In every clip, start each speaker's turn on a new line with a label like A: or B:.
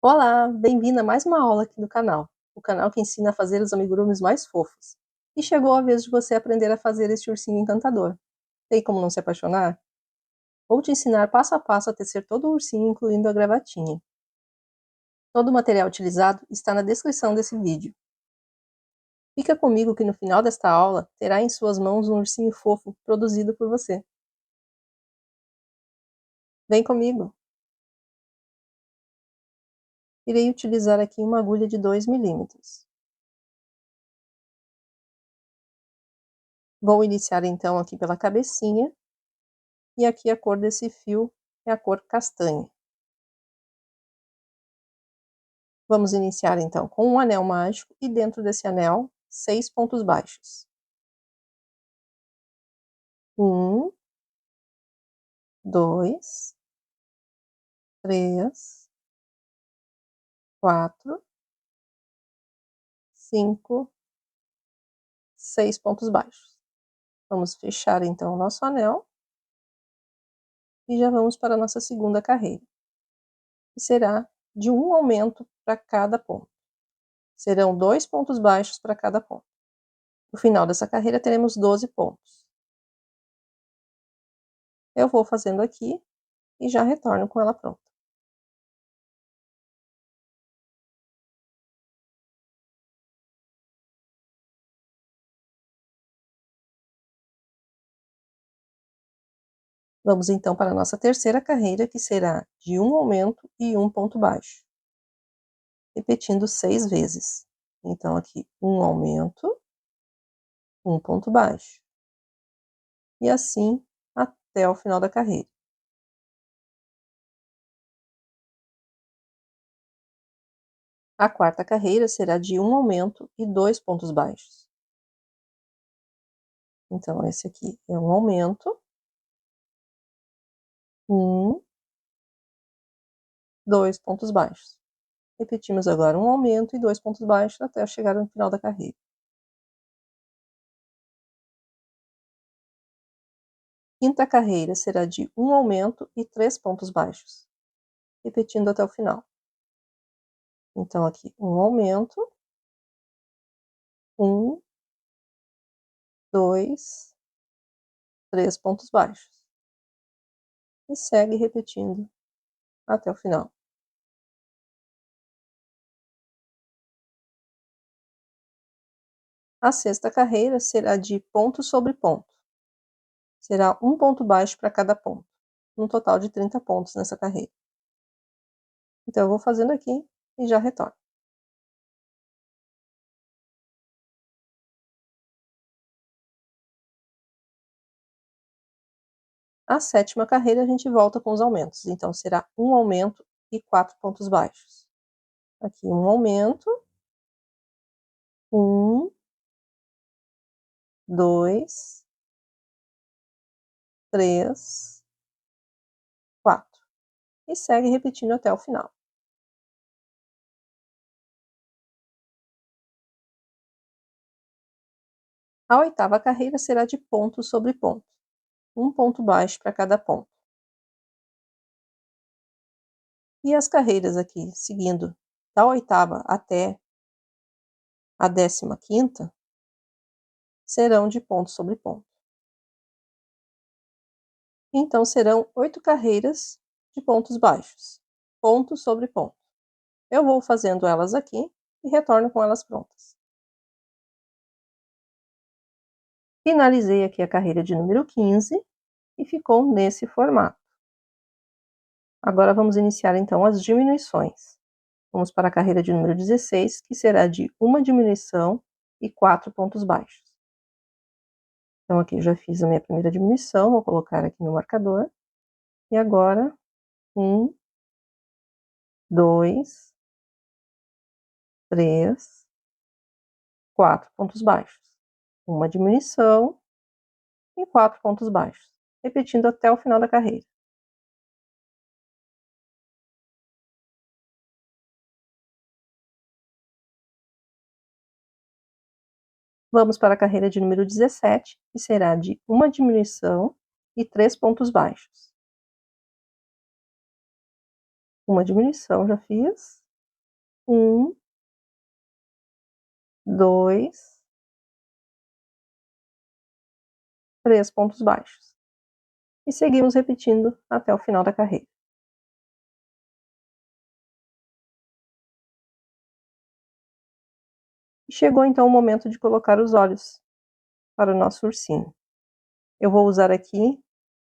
A: Olá, bem-vinda a mais uma aula aqui do canal, o canal que ensina a fazer os amigurumis mais fofos. E chegou a vez de você aprender a fazer este ursinho encantador. Tem como não se apaixonar? Vou te ensinar passo a passo a tecer todo o ursinho, incluindo a gravatinha. Todo o material utilizado está na descrição desse vídeo. Fica comigo que no final desta aula terá em suas mãos um ursinho fofo produzido por você. Vem comigo! Irei utilizar aqui uma agulha de 2 milímetros. Vou iniciar então aqui pela cabecinha, e aqui a cor desse fio é a cor castanha. Vamos iniciar então com um anel mágico e dentro desse anel, 6 pontos baixos. 1, 2, 3, 4, 5, 6 pontos baixos. Vamos fechar então o nosso anel e já vamos para a nossa segunda carreira, que será de um aumento para cada ponto. Serão 2 pontos baixos para cada ponto. No final dessa carreira teremos 12 pontos. Eu vou fazendo aqui e já retorno com ela pronta. Vamos então para a nossa terceira carreira, que será de um aumento e um ponto baixo, repetindo 6 vezes. Então aqui um aumento, um ponto baixo, e assim até o final da carreira. A quarta carreira será de um aumento e 2 pontos baixos. Então esse aqui é um aumento, 2 pontos baixos. Repetimos agora um aumento e 2 pontos baixos até chegar no final da carreira. Quinta carreira será de um aumento e 3 pontos baixos, repetindo até o final. Então aqui um aumento, 1, 2, 3 pontos baixos. E segue repetindo até o final. A sexta carreira será de ponto sobre ponto. Será um ponto baixo para cada ponto, um total de 30 pontos nessa carreira. Então eu vou fazendo aqui e já retorno. A sétima carreira a gente volta com os aumentos, então será um aumento e 4 pontos baixos. Aqui um aumento, 1, 2, 3, 4. E segue repetindo até o final. A oitava carreira será de ponto sobre ponto, um ponto baixo para cada ponto. E as carreiras aqui, seguindo da oitava até a 15ª, serão de ponto sobre ponto. Então serão 8 carreiras de pontos baixos, ponto sobre ponto. Eu vou fazendo elas aqui e retorno com elas prontas. Finalizei aqui a carreira de número 15 e ficou nesse formato. Agora vamos iniciar então as diminuições. Vamos para a carreira de número 16, que será de uma diminuição e 4 pontos baixos. Então aqui já fiz a minha primeira diminuição, vou colocar aqui no marcador. E agora, 1, 2, 3, 4 pontos baixos. Uma diminuição e 4 pontos baixos, repetindo até o final da carreira. Vamos para a carreira de número 17, que será de uma diminuição e 3 pontos baixos. Uma diminuição já fiz, Um, dois, três pontos baixos. E seguimos repetindo até o final da carreira. E chegou então o momento de colocar os olhos para o nosso ursinho. Eu vou usar aqui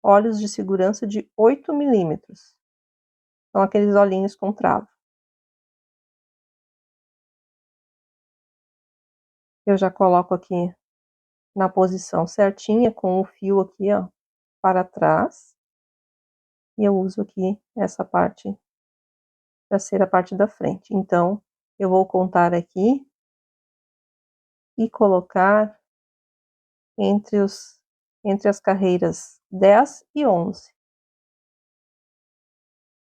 A: olhos de segurança de 8 milímetros. São aqueles olhinhos com travo. Eu já coloco aqui na posição certinha, com o fio aqui, ó, para trás. E eu uso aqui essa parte para ser a parte da frente. Então, eu vou contar aqui e colocar entre as carreiras 10 e 11.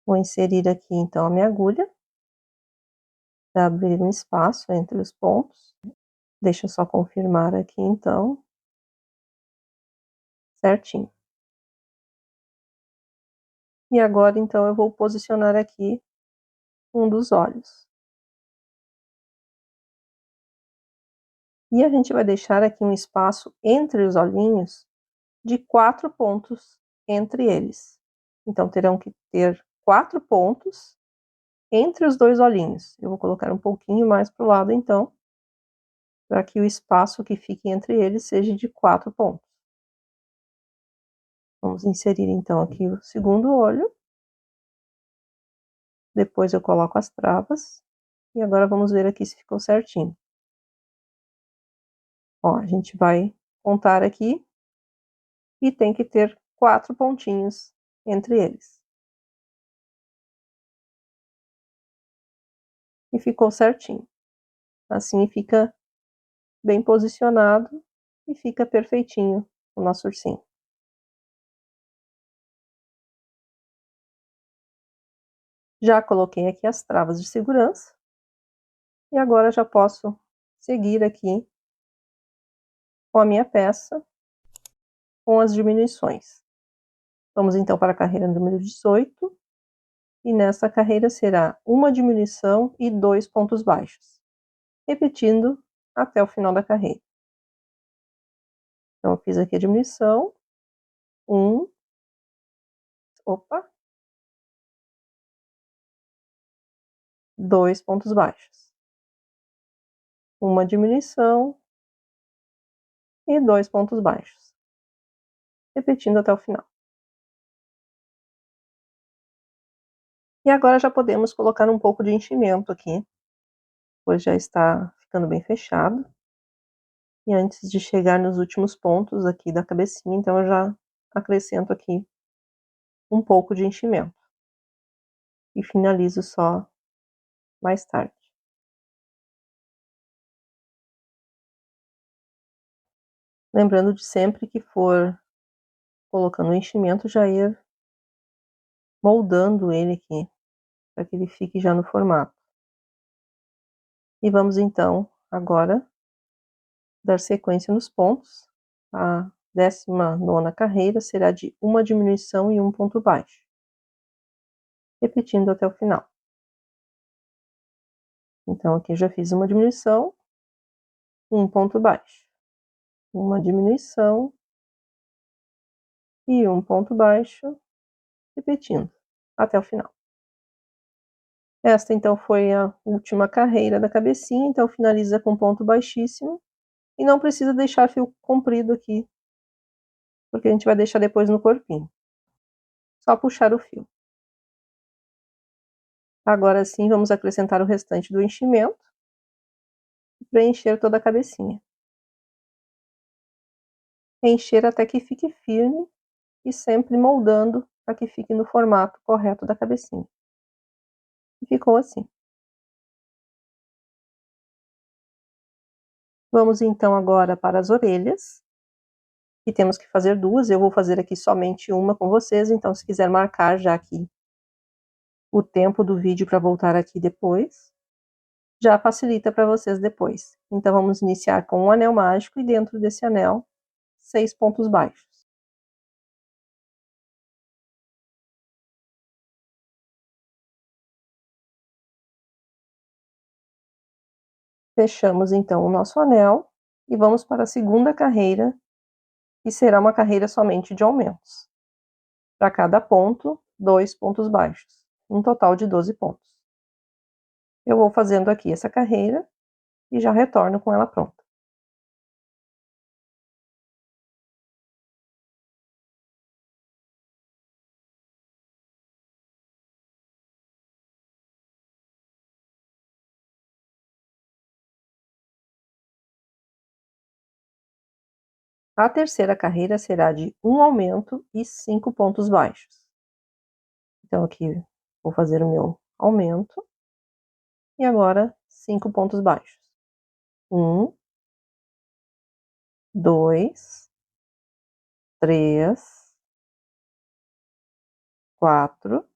A: Vou inserir aqui, então, a minha agulha, para abrir um espaço entre os pontos. Deixa eu só confirmar aqui, então, certinho. E agora, então, eu vou posicionar aqui um dos olhos. E a gente vai deixar aqui um espaço entre os olhinhos de 4 pontos entre eles. Então, terão que ter 4 pontos entre os dois olhinhos. Eu vou colocar um pouquinho mais para o lado, então, para que o espaço que fique entre eles seja de 4 pontos. Vamos inserir, então, aqui o segundo olho. Depois eu coloco as travas. E agora vamos ver aqui se ficou certinho. Ó, a gente vai contar aqui e tem que ter 4 pontinhos entre eles. E ficou certinho. Assim fica bem posicionado e fica perfeitinho o nosso ursinho. Já coloquei aqui as travas de segurança. E agora já posso seguir aqui com a minha peça com as diminuições. Vamos então para a carreira número 18. E nessa carreira será uma diminuição e 2 pontos baixos, repetindo até o final da carreira. Então, eu fiz aqui a diminuição, dois pontos baixos, uma diminuição e 2 pontos baixos, repetindo até o final. E agora já podemos colocar um pouco de enchimento aqui, pois já está ficando bem fechado. E antes de chegar nos últimos pontos aqui da cabecinha, então eu já acrescento aqui um pouco de enchimento. E finalizo só mais tarde. Lembrando de sempre que for colocando o enchimento, já ir moldando ele aqui, para que ele fique já no formato. E vamos então, agora, dar sequência nos pontos. A 19ª carreira será de uma diminuição e um ponto baixo, repetindo até o final. Então, aqui já fiz uma diminuição, um ponto baixo, uma diminuição e um ponto baixo, repetindo até o final. Esta, então, foi a última carreira da cabecinha, então finaliza com ponto baixíssimo. E não precisa deixar fio comprido aqui, porque a gente vai deixar depois no corpinho. Só puxar o fio. Agora sim, vamos acrescentar o restante do enchimento e preencher toda a cabecinha. Encher até que fique firme e sempre moldando para que fique no formato correto da cabecinha. E ficou assim. Vamos então agora para as orelhas. E temos que fazer duas, eu vou fazer aqui somente uma com vocês, então se quiser marcar já aqui o tempo do vídeo para voltar aqui depois, já facilita para vocês depois. Então vamos iniciar com um anel mágico e dentro desse anel, 6 pontos baixos. Fechamos então o nosso anel e vamos para a segunda carreira, que será uma carreira somente de aumentos. Para cada ponto, 2 pontos baixos, um total de 12 pontos. Eu vou fazendo aqui essa carreira e já retorno com ela pronta. A terceira carreira será de um aumento e 5 pontos baixos. Então aqui vou fazer o meu aumento e agora 5 pontos baixos. 1, 2, 3, 4,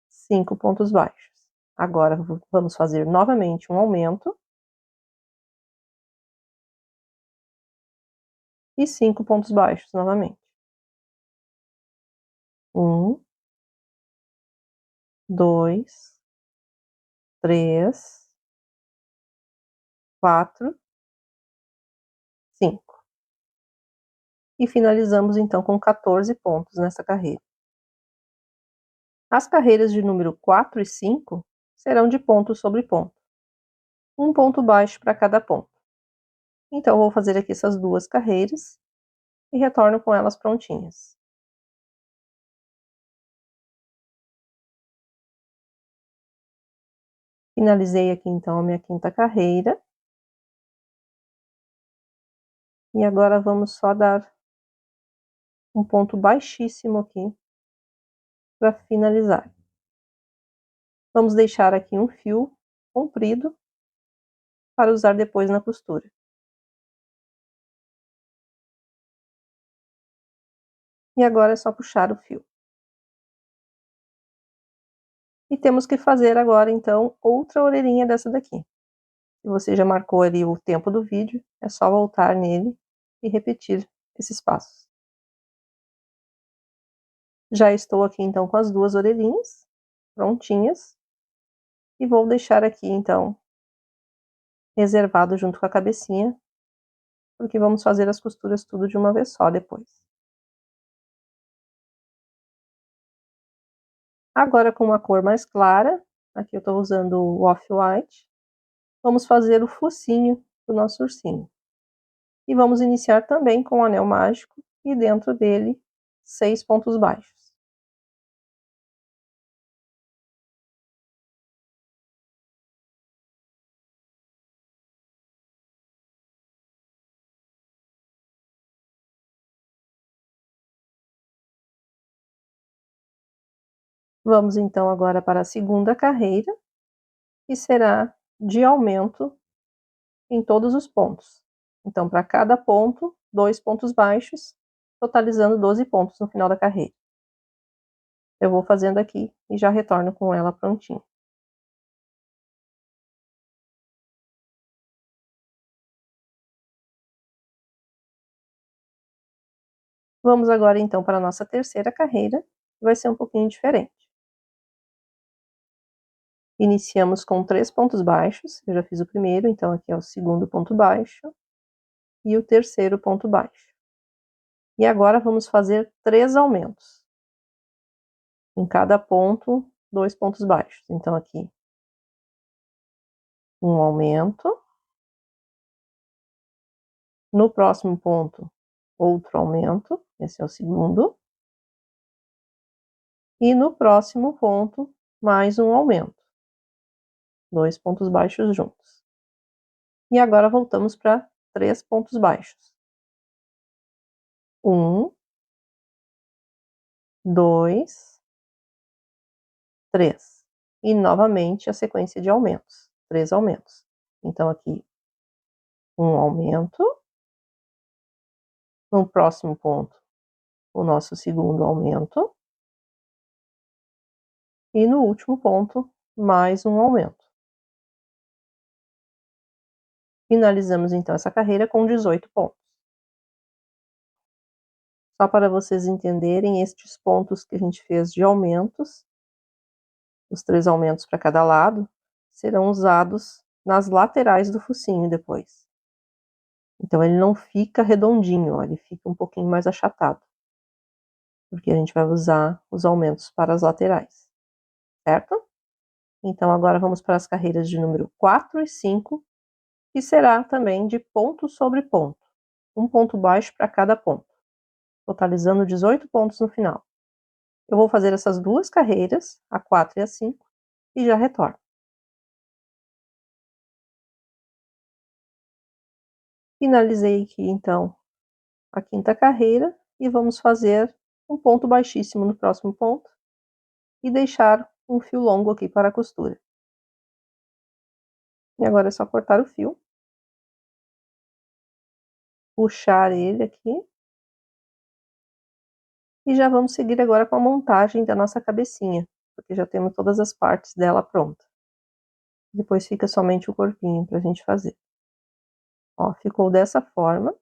A: 5 pontos baixos. Agora vamos fazer novamente um aumento e 5 pontos baixos novamente. 1, 2, 3, 4, 5. E finalizamos então com 14 pontos nessa carreira. As carreiras de número 4 e 5 serão de ponto sobre ponto. Um ponto baixo para cada ponto. Então, vou fazer aqui essas duas carreiras e retorno com elas prontinhas. Finalizei aqui então a minha quinta carreira. E agora vamos só dar um ponto baixíssimo aqui para finalizar. Vamos deixar aqui um fio comprido para usar depois na costura. E agora é só puxar o fio. E temos que fazer agora então outra orelhinha dessa daqui. Se você já marcou ali o tempo do vídeo, é só voltar nele e repetir esses passos. Já estou aqui então com as duas orelhinhas prontinhas e vou deixar aqui então reservado junto com a cabecinha, porque vamos fazer as costuras tudo de uma vez só depois. Agora com uma cor mais clara, aqui eu estou usando o Off-White, vamos fazer o focinho do nosso ursinho. E vamos iniciar também com o anel mágico e dentro dele 6 pontos baixos. Vamos então agora para a segunda carreira, que será de aumento em todos os pontos. Então, para cada ponto, 2 pontos baixos, totalizando 12 pontos no final da carreira. Eu vou fazendo aqui e já retorno com ela prontinha. Vamos agora então para a nossa terceira carreira, que vai ser um pouquinho diferente. Iniciamos com 3 pontos baixos, eu já fiz o primeiro, então aqui é o segundo ponto baixo e o terceiro ponto baixo. E agora vamos fazer 3 aumentos. Em cada ponto, 2 pontos baixos. Então aqui, um aumento. No próximo ponto, outro aumento, esse é o segundo. E no próximo ponto, mais um aumento. 2 pontos baixos juntos. E agora voltamos para 3 pontos baixos. 1, 2, 3. E novamente a sequência de aumentos. 3 aumentos. Então aqui, um aumento. No próximo ponto, o nosso segundo aumento. E no último ponto, mais um aumento. Finalizamos então essa carreira com 18 pontos. Só para vocês entenderem, estes pontos que a gente fez de aumentos, os 3 aumentos para cada lado, serão usados nas laterais do focinho depois. Então ele não fica redondinho, ó, ele fica um pouquinho mais achatado, porque a gente vai usar os aumentos para as laterais, certo? Então agora vamos para as carreiras de número 4 e 5, que será também de ponto sobre ponto, um ponto baixo para cada ponto, totalizando 18 pontos no final. Eu vou fazer essas duas carreiras, a 4 e a 5, e já retorno. Finalizei aqui então a quinta carreira e vamos fazer um ponto baixíssimo no próximo ponto e deixar um fio longo aqui para a costura. E agora é só cortar o fio, puxar ele aqui e já vamos seguir agora com a montagem da nossa cabecinha, porque já temos todas as partes dela pronta. Depois fica somente o corpinho para a gente fazer. Ó, ficou dessa forma.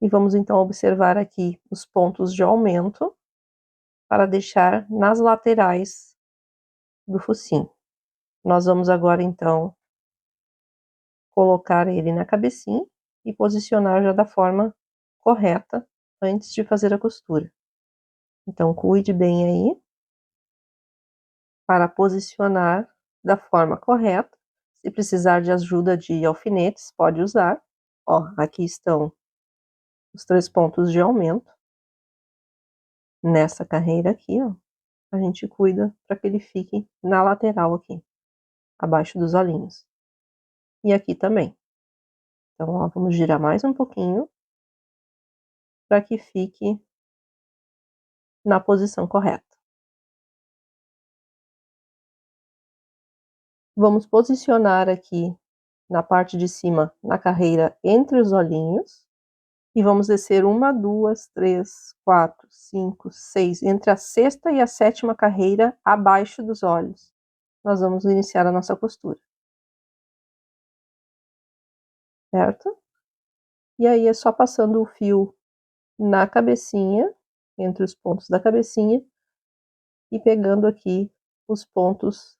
A: E vamos então observar aqui os pontos de aumento para deixar nas laterais do focinho. Nós vamos agora então colocar ele na cabecinha e posicionar já da forma correta antes de fazer a costura. Então cuide bem aí para posicionar da forma correta. Se precisar de ajuda de alfinetes, pode usar. Ó, aqui estão os 3 pontos de aumento. Nessa carreira aqui, ó, a gente cuida para que ele fique na lateral aqui, abaixo dos olhinhos. E aqui também. Então, ó, vamos girar mais um pouquinho para que fique na posição correta. Vamos posicionar aqui na parte de cima, na carreira entre os olhinhos, e vamos descer 1, 2, 3, 4, 5, 6, entre a sexta e a sétima carreira, abaixo dos olhos. Nós vamos iniciar a nossa costura. Certo? E aí é só passando o fio na cabecinha, entre os pontos da cabecinha, e pegando aqui os pontos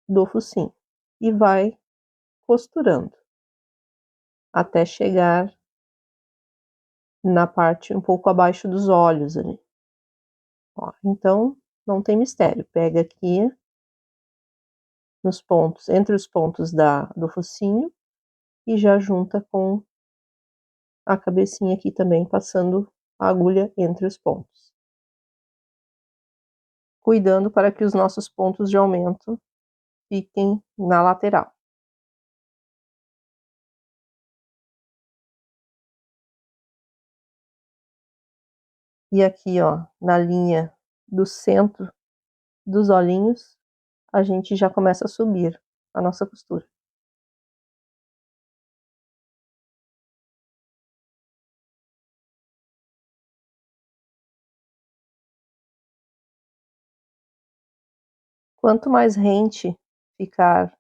A: do focinho. E vai costurando até chegar na parte um pouco abaixo dos olhos ali. Ó, então, não tem mistério. Pega aqui nos pontos, entre os pontos do focinho, e já junta com a cabecinha aqui também, passando a agulha entre os pontos. Cuidando para que os nossos pontos de aumento fiquem na lateral. E aqui, ó, na linha do centro dos olhinhos, a gente já começa a subir a nossa costura. Quanto mais rente ficar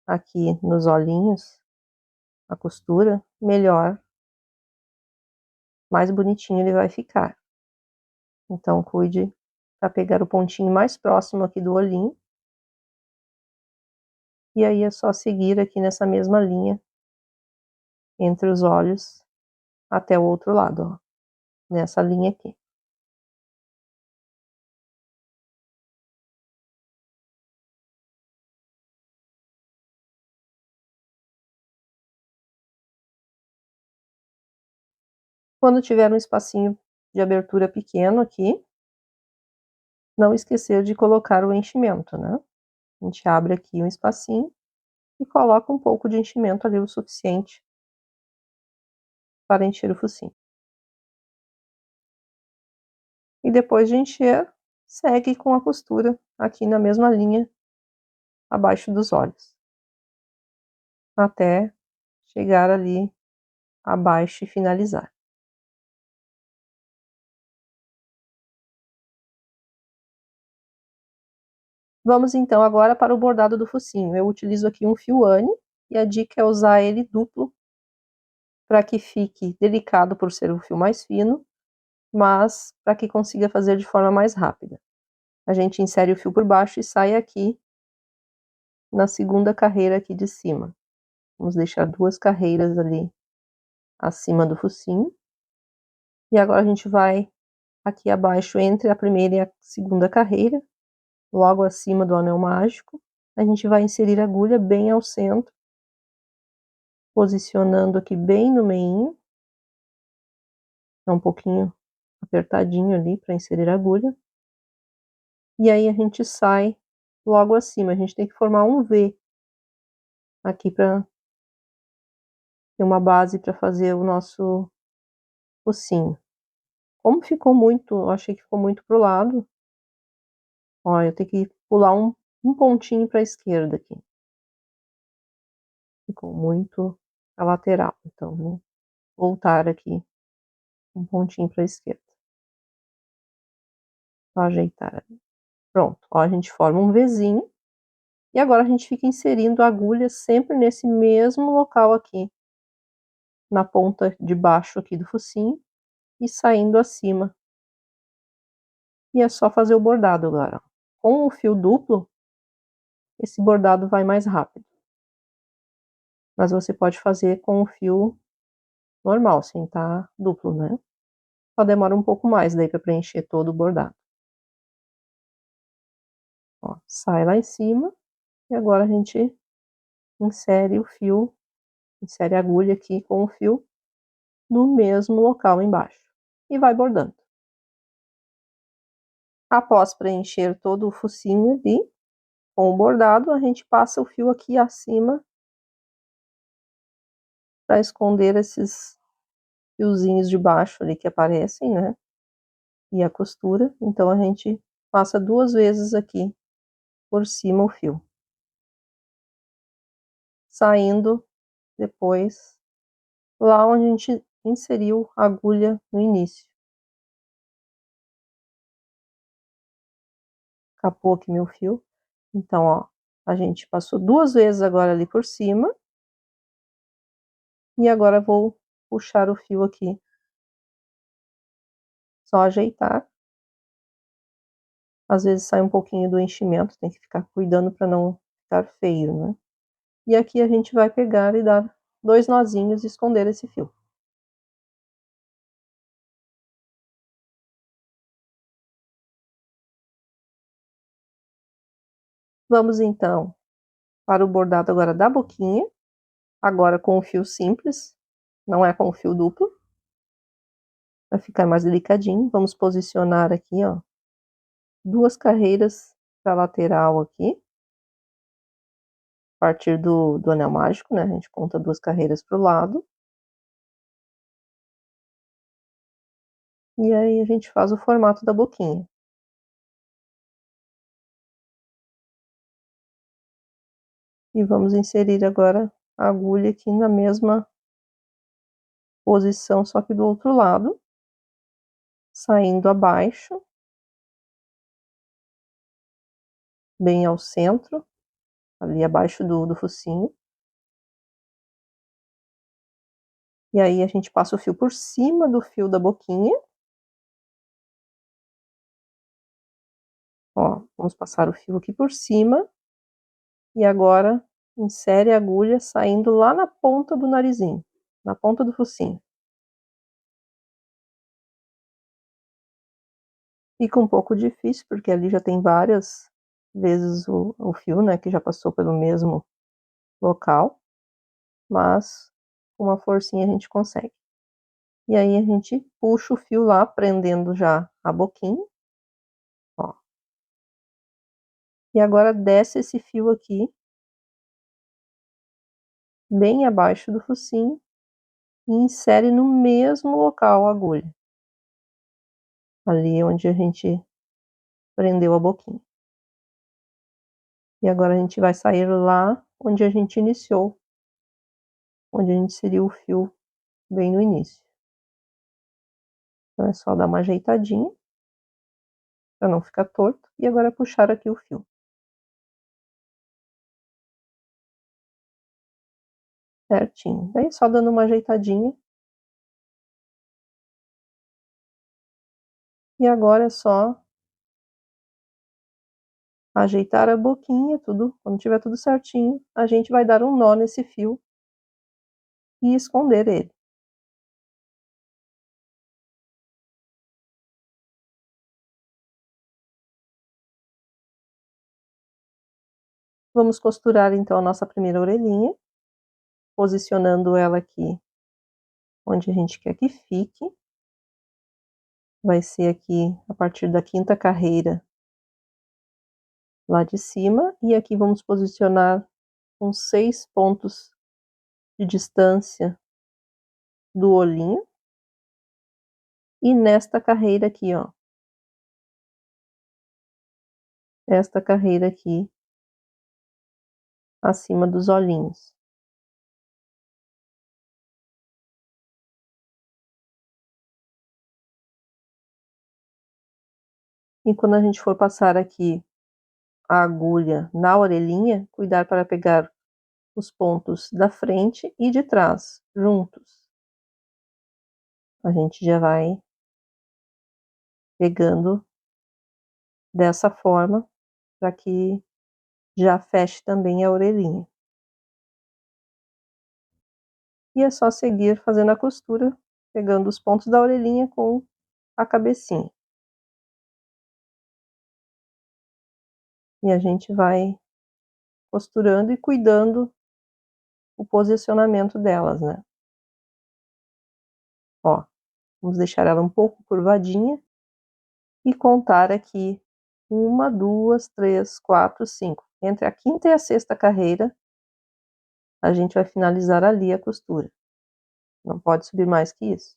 A: aqui nos olhinhos, a costura, melhor, mais bonitinho ele vai ficar. Então, cuide para pegar o pontinho mais próximo aqui do olhinho. E aí é só seguir aqui nessa mesma linha, entre os olhos, até o outro lado, ó, nessa linha aqui. Quando tiver um espacinho de abertura pequeno aqui, não esquecer de colocar o enchimento, né? A gente abre aqui um espacinho e coloca um pouco de enchimento ali, o suficiente para encher o focinho. E depois de encher, segue com a costura aqui na mesma linha, abaixo dos olhos, até chegar ali abaixo e finalizar. Vamos então agora para o bordado do focinho. Eu utilizo aqui um fio Anne e a dica é usar ele duplo para que fique delicado por ser um fio mais fino, mas para que consiga fazer de forma mais rápida. a gente insere o fio por baixo e sai aqui na segunda carreira aqui de cima. Vamos deixar 2 carreiras ali acima do focinho. E agora a gente vai aqui abaixo entre a primeira e a segunda carreira, logo acima do anel mágico, a gente vai inserir a agulha bem ao centro, posicionando aqui bem no meinho. Tá um pouquinho apertadinho ali para inserir a agulha. E aí a gente sai logo acima, a gente tem que formar um V aqui para ter uma base para fazer o nosso focinho. Como ficou muito, eu achei que ficou muito pro lado, ó, eu tenho que pular um pontinho para a esquerda aqui. Ficou muito a lateral, então vou voltar aqui um pontinho para a esquerda. Vou ajeitar. Pronto, ó, a gente forma um Vzinho. E agora a gente fica inserindo a agulha sempre nesse mesmo local aqui, na ponta de baixo aqui do focinho, e saindo acima. E é só fazer o bordado agora. Com o fio duplo, esse bordado vai mais rápido. Mas você pode fazer com o fio normal, sem estar duplo, né? Só demora um pouco mais daí para preencher todo o bordado. Ó, sai lá em cima e agora a gente insere o fio, insere a agulha aqui com o fio no mesmo local embaixo e vai bordando. Após preencher todo o focinho ali com o bordado, a gente passa o fio aqui acima para esconder esses fiozinhos de baixo ali que aparecem, né? E a costura. Então a gente passa 2 vezes aqui por cima o fio, saindo depois lá onde a gente inseriu a agulha no início. Acabou aqui meu fio. Então, ó, a gente passou 2 vezes agora ali por cima. E agora vou puxar o fio aqui. Só ajeitar. Às vezes sai um pouquinho do enchimento, tem que ficar cuidando para não ficar feio, né? E aqui a gente vai pegar e dar 2 nozinhos e esconder esse fio. Vamos então para o bordado agora da boquinha, agora com o fio simples, não é com o fio duplo, para ficar mais delicadinho. Vamos posicionar aqui, ó, 2 carreiras para lateral aqui, a partir do anel mágico, né? A gente conta 2 carreiras para o lado. E aí a gente faz o formato da boquinha. E vamos inserir agora a agulha aqui na mesma posição, só que do outro lado, saindo abaixo, bem ao centro, ali abaixo do focinho. E aí a gente passa o fio por cima do fio da boquinha. Ó, vamos passar o fio aqui por cima. E agora insere a agulha saindo lá na ponta do narizinho, na ponta do focinho. Fica um pouco difícil, porque ali já tem várias vezes o fio, né, que já passou pelo mesmo local, mas com uma forcinha a gente consegue. E aí a gente puxa o fio lá, prendendo já a boquinha, ó. E agora desce esse fio aqui, bem abaixo do focinho, e insere no mesmo local a agulha. Ali onde a gente prendeu a boquinha. E agora a gente vai sair lá onde a gente iniciou, onde a gente inseriu o fio bem no início. Então é só dar uma ajeitadinha, para não ficar torto, e agora puxar aqui o fio. Certinho. Daí só dando uma ajeitadinha. E agora é só ajeitar a boquinha, tudo, quando tiver tudo certinho, a gente vai dar um nó nesse fio e esconder ele. Vamos costurar então a nossa primeira orelhinha, posicionando ela aqui onde a gente quer que fique. Vai ser aqui a partir da quinta carreira lá de cima, e aqui vamos posicionar uns 6 pontos de distância do olhinho. E nesta carreira aqui, ó, esta carreira aqui acima dos olhinhos. E quando a gente for passar aqui a agulha na orelhinha, cuidar para pegar os pontos da frente e de trás juntos. A gente já vai pegando dessa forma para que já feche também a orelhinha. E é só seguir fazendo a costura, pegando os pontos da orelhinha com a cabecinha. E a gente vai costurando e cuidando o posicionamento delas, né? Ó, vamos deixar ela um pouco curvadinha e contar aqui 1, 2, 3, 4, 5. Entre a quinta e a sexta carreira, a gente vai finalizar ali a costura. Não pode subir mais que isso.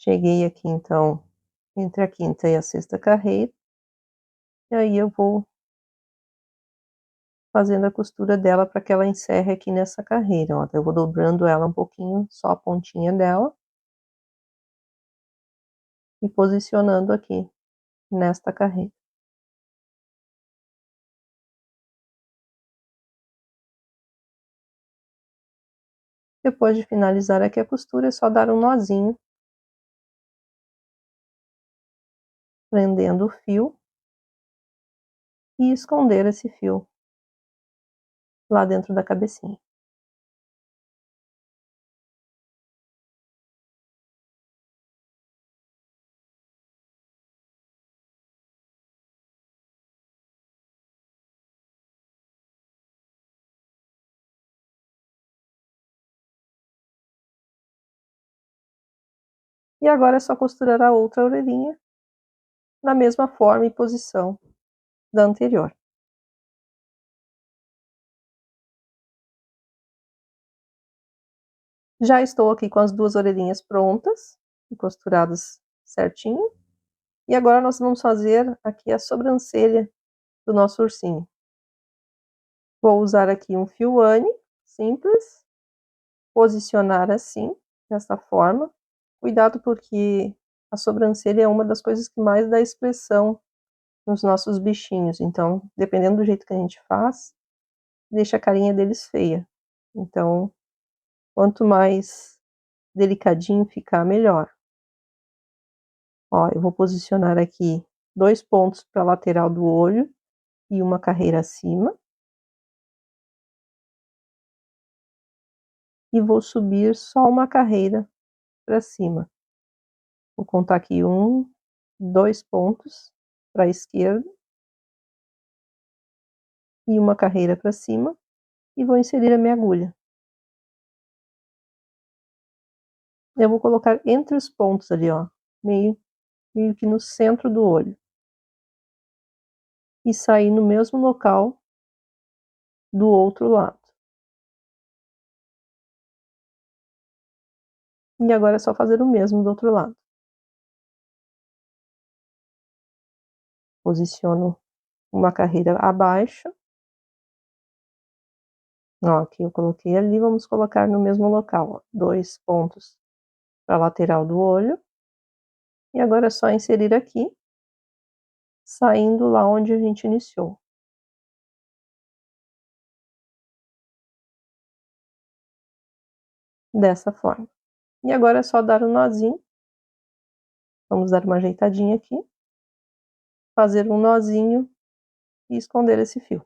A: Cheguei aqui então entre a quinta e a sexta carreira, e aí eu vou fazendo a costura dela para que ela encerre aqui nessa carreira, ó. Eu vou dobrando ela um pouquinho, só a pontinha dela, e posicionando aqui nesta carreira. Depois de finalizar aqui a costura, é só dar um nozinho, prendendo o fio e esconder esse fio lá dentro da cabecinha. E agora é só costurar a outra orelhinha na mesma forma e posição da anterior. Já estou aqui com as duas orelhinhas prontas e costuradas certinho. E agora nós vamos fazer aqui a sobrancelha do nosso ursinho. Vou usar aqui um fio Anne simples, posicionar assim, dessa forma. Cuidado porque a sobrancelha é uma das coisas que mais dá expressão nos nossos bichinhos. Então, dependendo do jeito que a gente faz, deixa a carinha deles feia. Então, quanto mais delicadinho ficar, melhor. Ó, eu vou posicionar aqui 2 pontos para a lateral do olho e uma carreira acima. E vou subir só uma carreira para cima. Vou contar aqui 1, 2 pontos para a esquerda e uma carreira para cima, e vou inserir a minha agulha. Eu vou colocar entre os pontos ali, ó, meio que no centro do olho. E sair no mesmo local do outro lado. E agora é só fazer o mesmo do outro lado. Posiciono uma carreira abaixo. Ó, aqui eu coloquei ali, vamos colocar no mesmo local, ó, 2 pontos para a lateral do olho. E agora é só inserir aqui, saindo lá onde a gente iniciou. Dessa forma. E agora é só dar um nozinho. Vamos dar uma ajeitadinha aqui. Fazer um nozinho e esconder esse fio.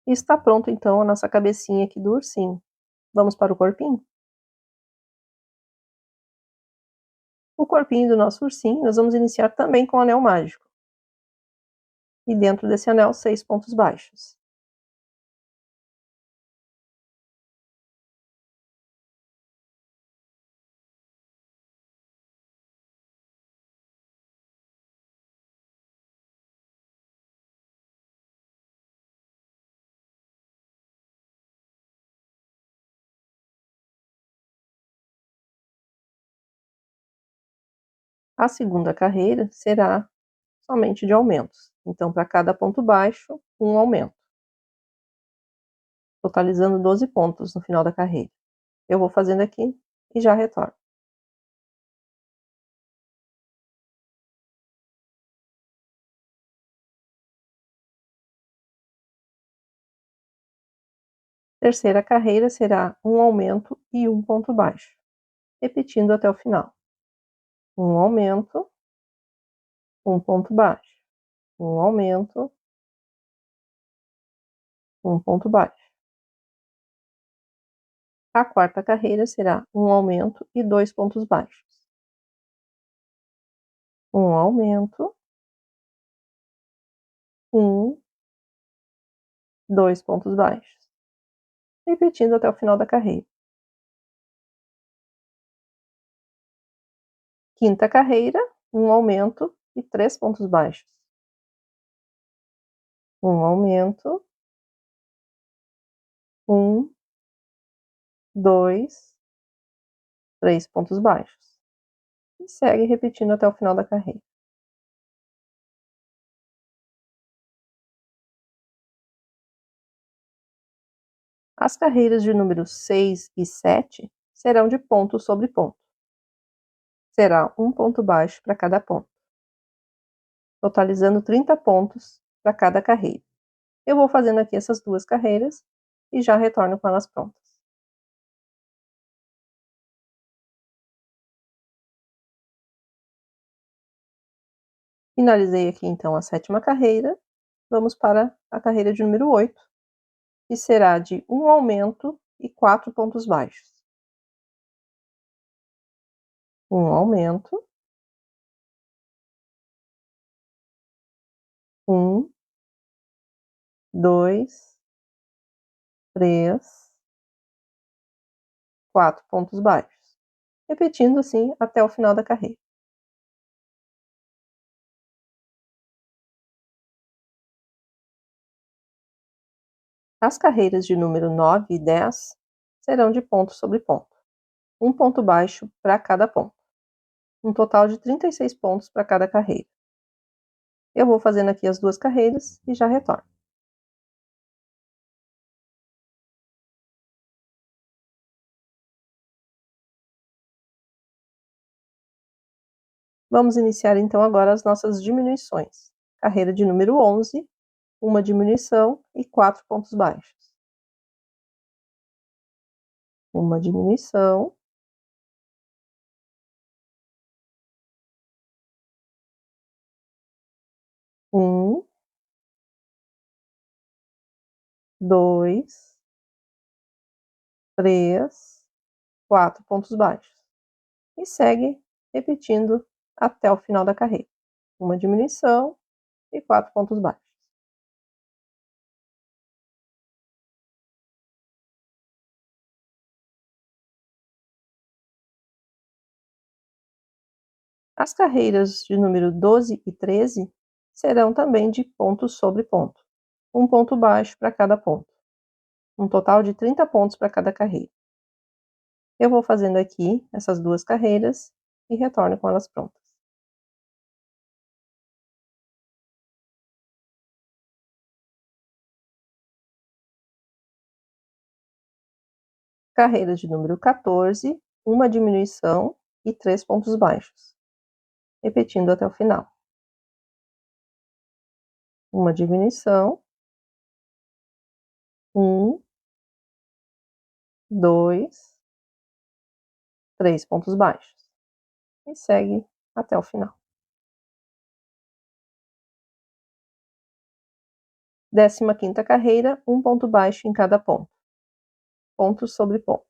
A: E está pronto então a nossa cabecinha aqui do ursinho. Vamos para o corpinho? O corpinho do nosso ursinho nós vamos iniciar também com o anel mágico. E dentro desse anel, 6 pontos baixos. A segunda carreira será somente de aumentos. Então, para cada ponto baixo, um aumento, totalizando 12 pontos no final da carreira. Eu vou fazendo aqui e já retorno. Terceira carreira será um aumento e um ponto baixo, repetindo até o final. Um aumento, um ponto baixo, um aumento, um ponto baixo. A quarta carreira será um aumento e 2 pontos baixos. Um aumento, 2 pontos baixos, repetindo até o final da carreira. Quinta carreira, um aumento e 3 pontos baixos. Um aumento, 2, 3 pontos baixos. E segue repetindo até o final da carreira. As carreiras de número 6 e 7 serão de ponto sobre ponto. Será um ponto baixo para cada ponto, totalizando 30 pontos para cada carreira. Eu vou fazendo aqui essas duas carreiras e já retorno com elas prontas. Finalizei aqui então a sétima carreira. Vamos para a carreira de número 8, que será de um aumento e 4 pontos baixos. Um aumento, 2, 3, 4 pontos baixos, repetindo assim até o final da carreira. As carreiras de número 9 e 10 serão de ponto sobre ponto, um ponto baixo para cada ponto, um total de 36 pontos para cada carreira. Eu vou fazendo aqui as duas carreiras e já retorno. Vamos iniciar então agora as nossas diminuições. Carreira de número 11, uma diminuição e 4 pontos baixos. Uma diminuição, 2, 3, 4 pontos baixos. E segue repetindo até o final da carreira. Uma diminuição e 4 pontos baixos. As carreiras de número 12 e 13 serão também de ponto sobre ponto, um ponto baixo para cada ponto, um total de 30 pontos para cada carreira. Eu vou fazendo aqui essas duas carreiras e retorno com elas prontas. Carreira de número 14, uma diminuição e 3 pontos baixos, repetindo até o final. Uma diminuição, 1, 2, 3 pontos baixos. E segue até o final. 15ª carreira, um ponto baixo em cada ponto. Ponto sobre ponto.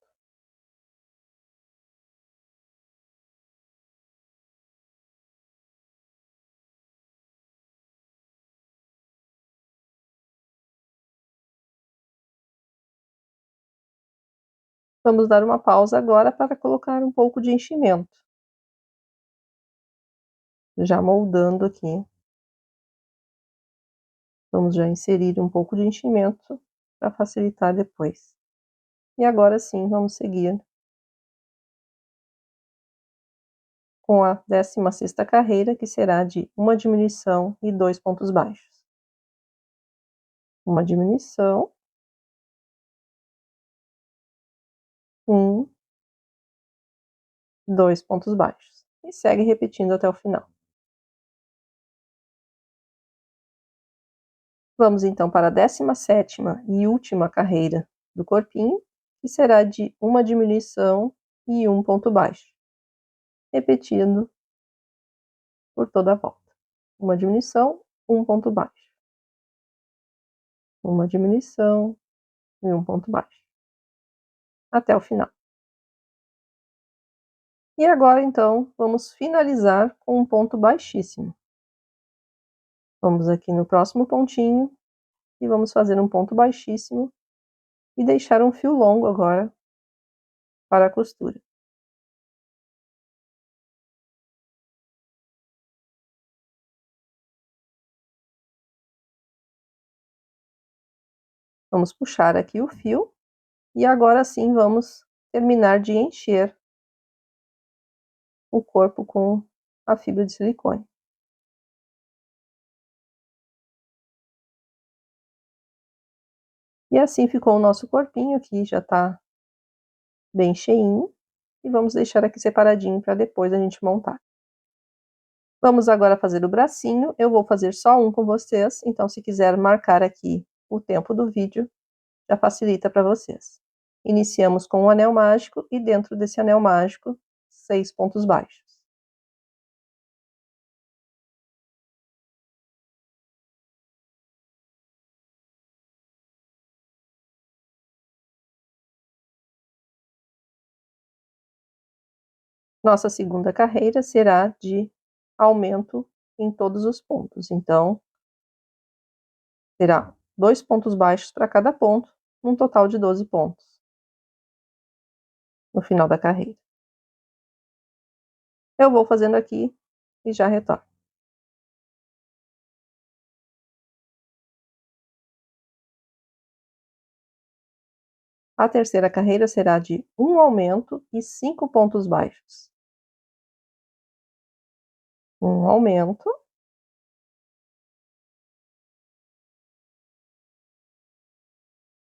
A: Vamos dar uma pausa agora para colocar um pouco de enchimento. Já moldando aqui. Vamos já inserir um pouco de enchimento para facilitar depois. E agora sim, vamos seguir com a 16ª carreira, que será de uma diminuição e 2 pontos baixos. Uma diminuição, 1, 2 pontos baixos. E segue repetindo até o final. Vamos então para a 17ª e última carreira do corpinho, que será de uma diminuição e 1 ponto baixo, repetindo por toda a volta. Uma diminuição, 1 ponto baixo. Uma diminuição e 1 ponto baixo, até o final. E agora, então, vamos finalizar com um ponto baixíssimo. Vamos aqui no próximo pontinho e vamos fazer um ponto baixíssimo e deixar um fio longo agora para a costura. Vamos puxar aqui o fio e agora sim vamos terminar de encher o corpo com a fibra de silicone. E assim ficou o nosso corpinho aqui, já tá bem cheinho. E vamos deixar aqui separadinho para depois a gente montar. Vamos agora fazer o bracinho. Eu vou fazer só um com vocês, então se quiser marcar aqui o tempo do vídeo, já facilita para vocês. Iniciamos com um anel mágico e dentro desse anel mágico, 6 pontos baixos. Nossa segunda carreira será de aumento em todos os pontos. Então, terá 2 pontos baixos para cada ponto, um total de 12 pontos no final da carreira. Eu vou fazendo aqui e já retorno. A terceira carreira será de um aumento e 5 pontos baixos. Um aumento,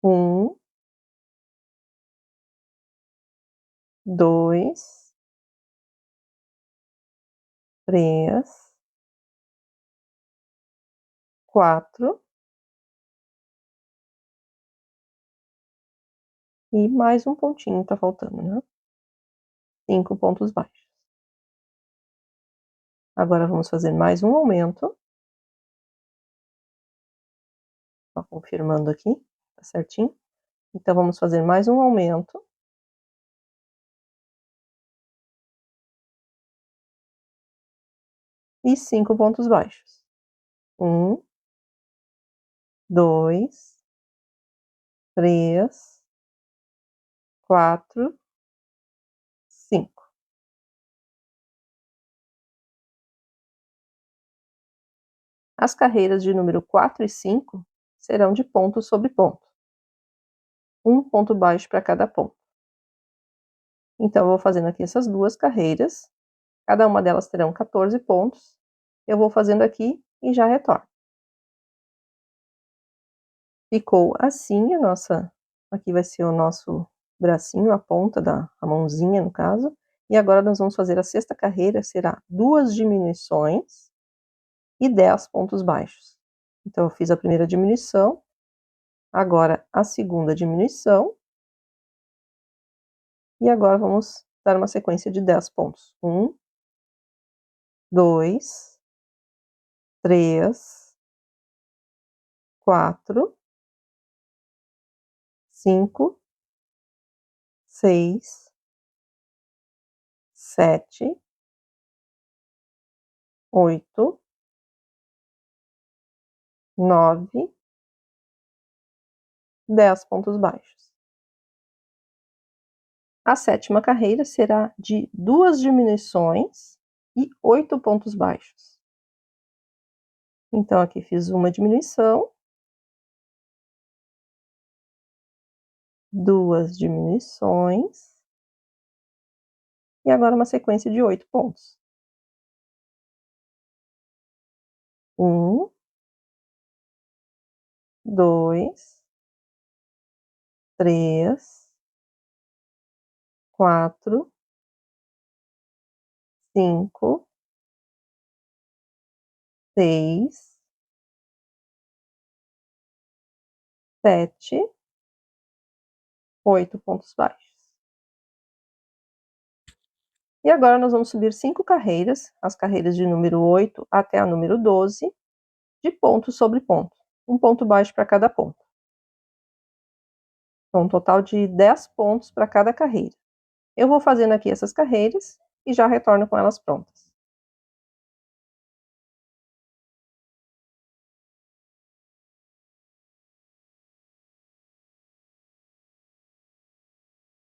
A: um, 2, 3, 4 e mais um pontinho tá faltando, né? 5 pontos baixos. Agora vamos fazer mais um aumento. Ó, confirmando aqui, tá certinho? Então vamos fazer mais um aumento. E 5 pontos baixos. 1, 2, 3, 4, 5. As carreiras de número 4 e 5 serão de ponto sobre ponto. Um ponto baixo para cada ponto. Então, eu vou fazendo aqui essas duas carreiras. Cada uma delas terão 14 pontos. Eu vou fazendo aqui e já retorno. Ficou assim a nossa... Aqui vai ser o nosso bracinho, a ponta a mãozinha, no caso. E agora nós vamos fazer a sexta carreira, será 2 diminuições e 10 pontos baixos. Então, eu fiz a primeira diminuição, Agora, a segunda diminuição. E agora vamos dar uma sequência de 10 pontos. 1, 2, 3, 4, 5, 6, 7, 8, 9, 10 pontos baixos. A sétima carreira será de 2 diminuições e 8 pontos baixos. Então, aqui fiz uma diminuição, 2 diminuições, e agora uma sequência de 8 pontos. 1, 2, 3, 4, 5, 6, 7, 8 pontos baixos. E agora nós vamos subir 5 carreiras, as carreiras de número 8 até a número 12, de ponto sobre ponto. Um ponto baixo para cada ponto. Então, um total de 10 pontos para cada carreira. Eu vou fazendo aqui essas carreiras e já retorno com elas prontas.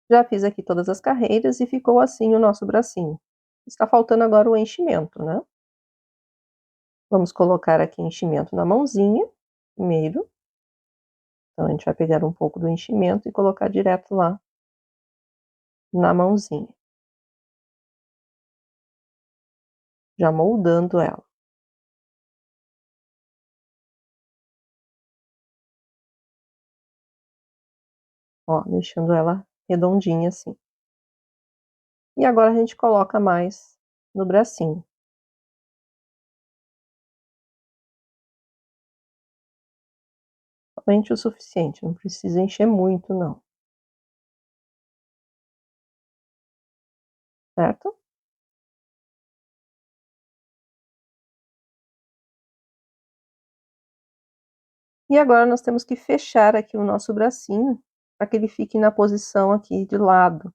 A: Já fiz aqui todas as carreiras e ficou assim o nosso bracinho. Está faltando agora o enchimento, né? Vamos colocar aqui enchimento na mãozinha, primeiro. Então, a gente vai pegar um pouco do enchimento e colocar direto lá na mãozinha. Já moldando ela. Ó, deixando ela redondinha assim. E agora a gente coloca mais no bracinho. Somente o suficiente, não precisa encher muito não. Certo? E agora nós temos que fechar aqui o nosso bracinho, para que ele fique na posição aqui de lado.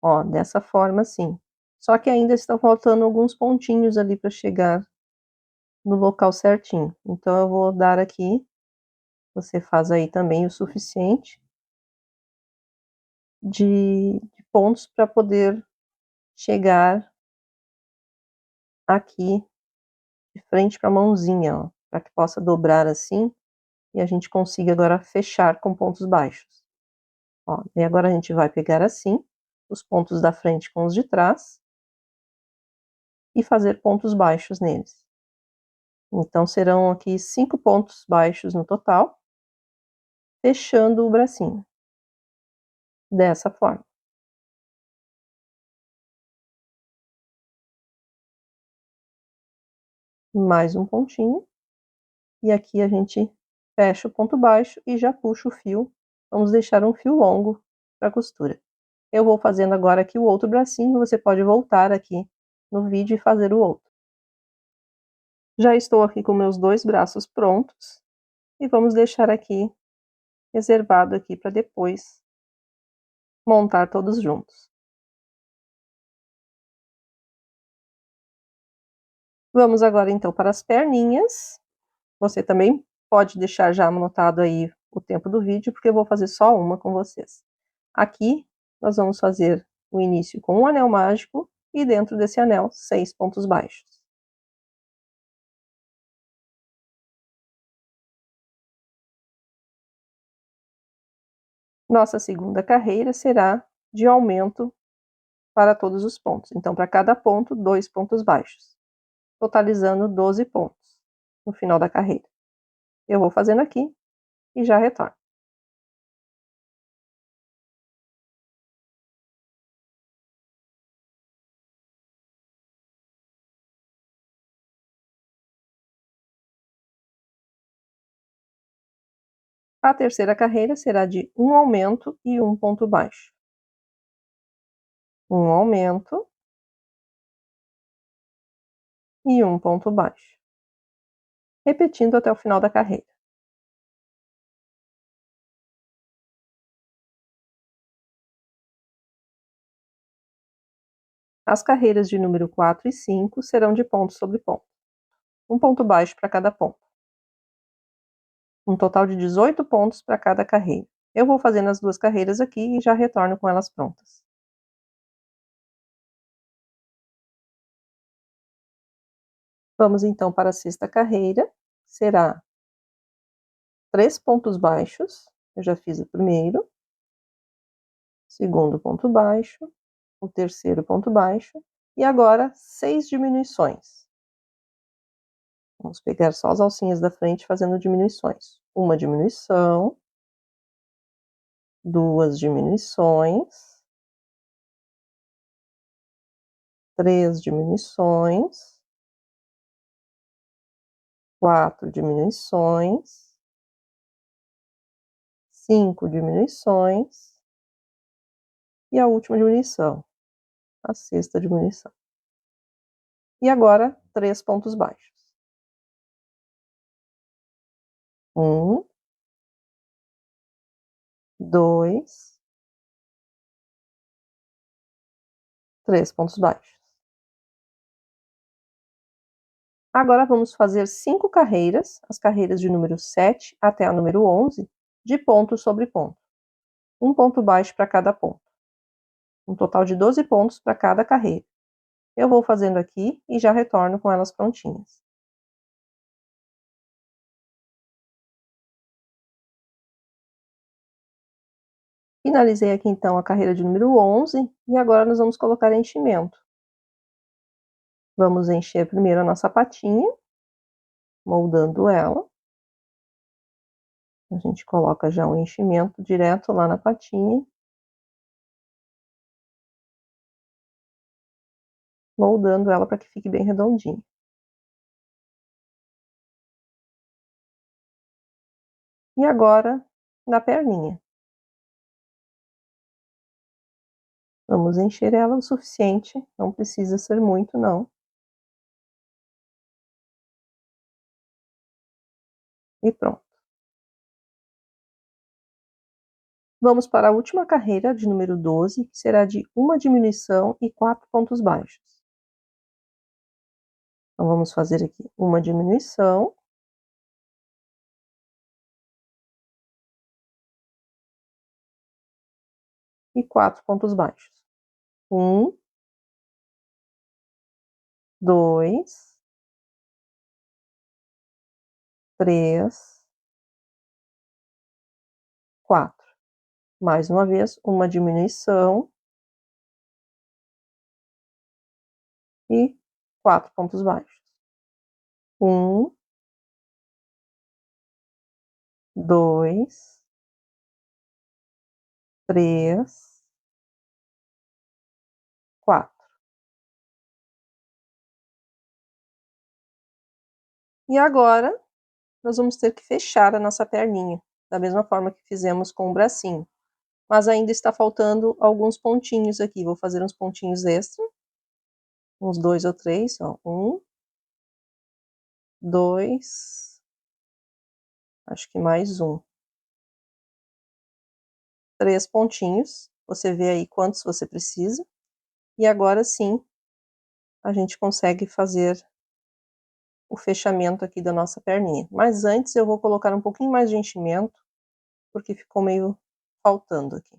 A: Ó, dessa forma assim. Só que ainda estão faltando alguns pontinhos ali para chegar no local certinho. Então eu vou dar aqui, você faz aí também o suficiente de pontos para poder chegar aqui de frente para a mãozinha, ó, para que possa dobrar assim e a gente consiga agora fechar com pontos baixos. Ó, e agora a gente vai pegar assim os pontos da frente com os de trás e fazer pontos baixos neles. Então serão aqui 5 pontos baixos no total, fechando o bracinho. Dessa forma. Mais um pontinho. E aqui a gente fecha o ponto baixo e já puxa o fio. Vamos deixar um fio longo para costura. Eu vou fazendo agora aqui o outro bracinho, você pode voltar aqui no vídeo e fazer o outro. Já estou aqui com meus 2 braços prontos e vamos deixar aqui reservado aqui para depois montar todos juntos. Vamos agora então para as perninhas. Você também pode deixar já anotado aí o tempo do vídeo, porque eu vou fazer só uma com vocês. Aqui nós vamos fazer o início com um anel mágico e dentro desse anel 6 pontos baixos. Nossa segunda carreira será de aumento para todos os pontos. Então, para cada ponto, 2 pontos baixos, totalizando 12 pontos no final da carreira. Eu vou fazendo aqui e já retorno. A terceira carreira será de um aumento e um ponto baixo. Um aumento e um ponto baixo. Repetindo até o final da carreira. As carreiras de número 4 e 5 serão de ponto sobre ponto. Um ponto baixo para cada ponto. Um total de 18 pontos para cada carreira. Eu vou fazendo as duas carreiras aqui e já retorno com elas prontas. Vamos então para a sexta carreira. Será 3 pontos baixos. Eu já fiz o primeiro. Segundo ponto baixo. O terceiro ponto baixo. E agora 6 diminuições. Vamos pegar só as alcinhas da frente fazendo diminuições. Uma diminuição. Duas diminuições. 3 diminuições. 4 diminuições. 5 diminuições. E a última diminuição. A sexta diminuição. E agora, 3 pontos baixos. 1, 2, 3 pontos baixos. Agora vamos fazer 5 carreiras, as carreiras de número 7 até a número 11, de ponto sobre ponto. Um ponto baixo para cada ponto. Um total de 12 pontos para cada carreira. Eu vou fazendo aqui e já retorno com elas prontinhas. Finalizei aqui então a carreira de número 11 e agora nós vamos colocar enchimento. Vamos encher primeiro a nossa patinha, moldando ela. A gente coloca já o enchimento direto lá na patinha. Moldando ela para que fique bem redondinha. E agora, na perninha. Vamos encher ela o suficiente, não precisa ser muito não. E pronto. Vamos para a última carreira, de número 12, que será de uma diminuição e 4 pontos baixos. Então, vamos fazer aqui uma diminuição. E 4 pontos baixos. 1, 2, 3, 4. Mais uma vez, uma diminuição. E 4 pontos baixos. 1, 2, 3, 4. E agora, nós vamos ter que fechar a nossa perninha, da mesma forma que fizemos com o bracinho. Mas ainda está faltando alguns pontinhos aqui. Vou fazer uns pontinhos extra. Uns 2 ou 3, ó. 1, 2, acho que mais um. 3 pontinhos. Você vê aí quantos você precisa. E agora sim, a gente consegue fazer o fechamento aqui da nossa perninha. Mas antes eu vou colocar um pouquinho mais de enchimento, porque ficou meio faltando aqui.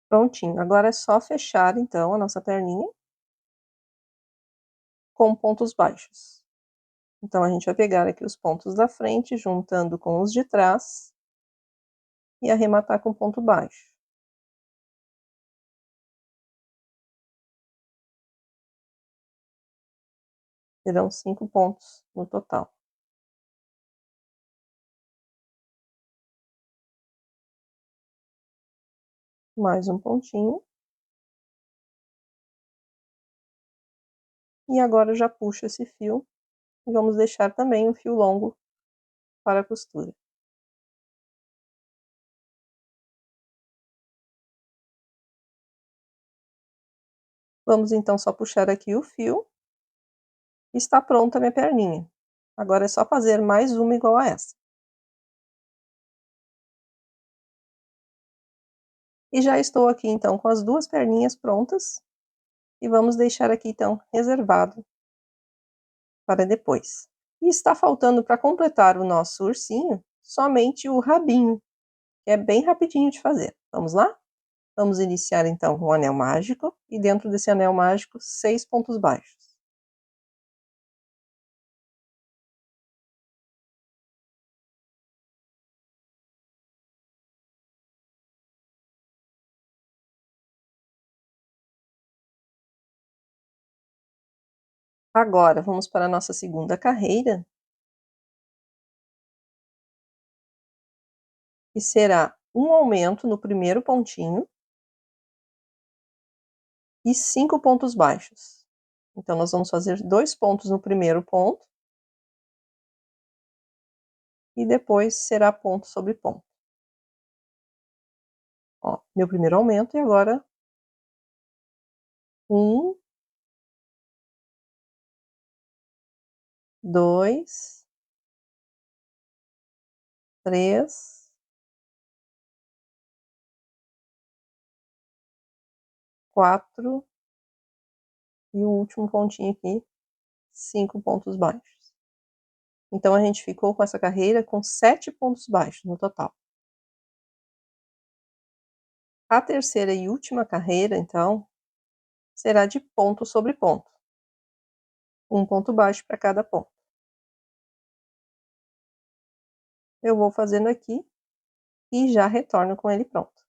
A: Prontinho, agora é só fechar então a nossa perninha com pontos baixos. Então a gente vai pegar aqui os pontos da frente, juntando com os de trás e arrematar com ponto baixo. Serão 5 pontos no total. Mais um pontinho. E agora eu já puxo esse fio e vamos deixar também um fio longo para a costura. Vamos então só puxar aqui o fio. Está pronta a minha perninha. Agora é só fazer mais uma igual a essa. E já estou aqui então com as duas perninhas prontas. E vamos deixar aqui então reservado para depois. E está faltando para completar o nosso ursinho somente o rabinho, que é bem rapidinho de fazer. Vamos lá? Vamos iniciar então com o anel mágico e dentro desse anel mágico 6 pontos baixos. Agora vamos para a nossa segunda carreira, que será um aumento no primeiro pontinho e 5 pontos baixos. Então nós vamos fazer 2 pontos no primeiro ponto e depois será ponto sobre ponto. Ó, meu primeiro aumento e agora 1, 2, 3, 4 e o último pontinho aqui, 5 pontos baixos. Então a gente ficou com essa carreira com 7 pontos baixos no total. A terceira e última carreira, então, será de ponto sobre ponto. Um ponto baixo para cada ponto. Eu vou fazendo aqui e já retorno com ele pronto.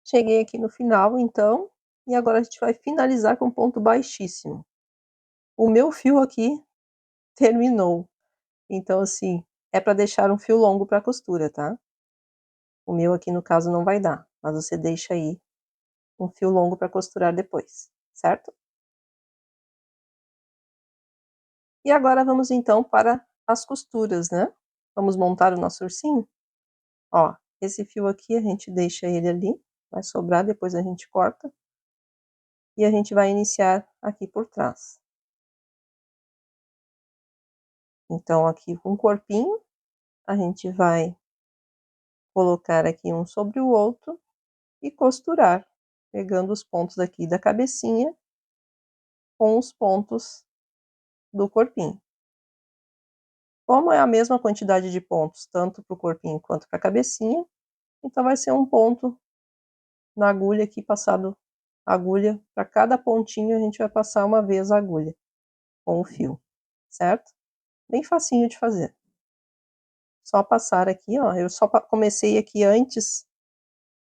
A: Cheguei aqui no final, então, e agora a gente vai finalizar com ponto baixíssimo. O meu fio aqui terminou, então assim, é para deixar um fio longo para costura, tá? O meu aqui no caso não vai dar, mas você deixa aí um fio longo para costurar depois, certo? E agora vamos então para as costuras, né? Vamos montar o nosso ursinho? Ó, esse fio aqui a gente deixa ele ali, vai sobrar, depois a gente corta. E a gente vai iniciar aqui por trás. Então aqui com o corpinho, a gente vai colocar aqui um sobre o outro e costurar, pegando os pontos aqui da cabecinha com os pontos do corpinho. Como é a mesma quantidade de pontos, tanto para o corpinho quanto para a cabecinha, então vai ser um ponto na agulha aqui, passado a agulha, para cada pontinho a gente vai passar uma vez a agulha com o fio, certo? Bem facinho de fazer. Só passar aqui, ó, eu só comecei aqui antes